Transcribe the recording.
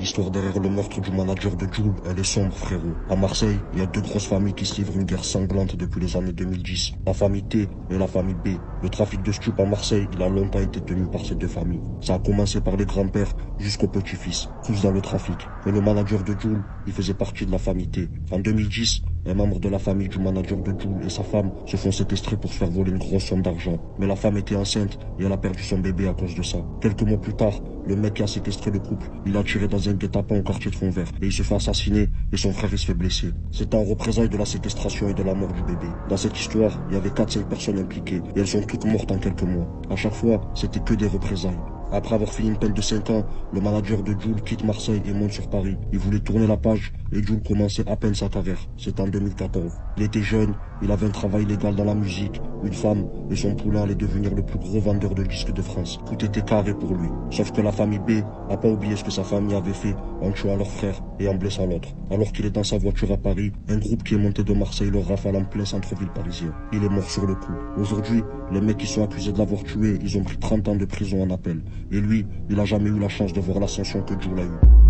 L'histoire derrière le meurtre du manager de Jul, elle est sombre, frérot. À Marseille, il y a deux grosses familles qui se livrent une guerre sanglante depuis les années 2010. La famille T et la famille B. Le trafic de stup à Marseille, il a longtemps été tenu par ces deux familles. Ça a commencé par les grands-pères jusqu'aux petits-fils, tous dans le trafic. Et le manager de Jul, il faisait partie de la famille T. En 2010, un membre de la famille du manager de Jul et sa femme se font séquestrer pour se faire voler une grosse somme d'argent. Mais la femme était enceinte et elle a perdu son bébé à cause de ça. Quelques mois plus tard, le mec qui a séquestré le couple, il a tiré dans un guet-apens au quartier de Fontvert et il se fait assassiner et son frère il se fait blesser. C'était en représailles de la séquestration et de la mort du bébé. Dans cette histoire, il y avait 4-5 personnes impliquées et elles sont toutes mortes en quelques mois. À chaque fois, c'était que des représailles. Après avoir fini une peine de 5 ans, le manager de Jul quitte Marseille et monte sur Paris. Il voulait tourner la page et Jul commençait à peine sa carrière. C'était en 2014. Il était jeune, il avait un travail légal dans la musique, une femme et son poulain allait devenir le plus gros vendeur de disques de France. Tout était carré pour lui. Sauf que la famille B n'a pas oublié ce que sa famille avait fait en tuant leur frère et en blessant l'autre. Alors qu'il est dans sa voiture à Paris, un groupe qui est monté de Marseille le rafale en plein centre-ville parisien. Il est mort sur le coup. Aujourd'hui, les mecs qui sont accusés de l'avoir tué, ils ont pris 30 ans de prison en appel. Et lui, il a jamais eu la chance de voir l'ascension que Jul a eue.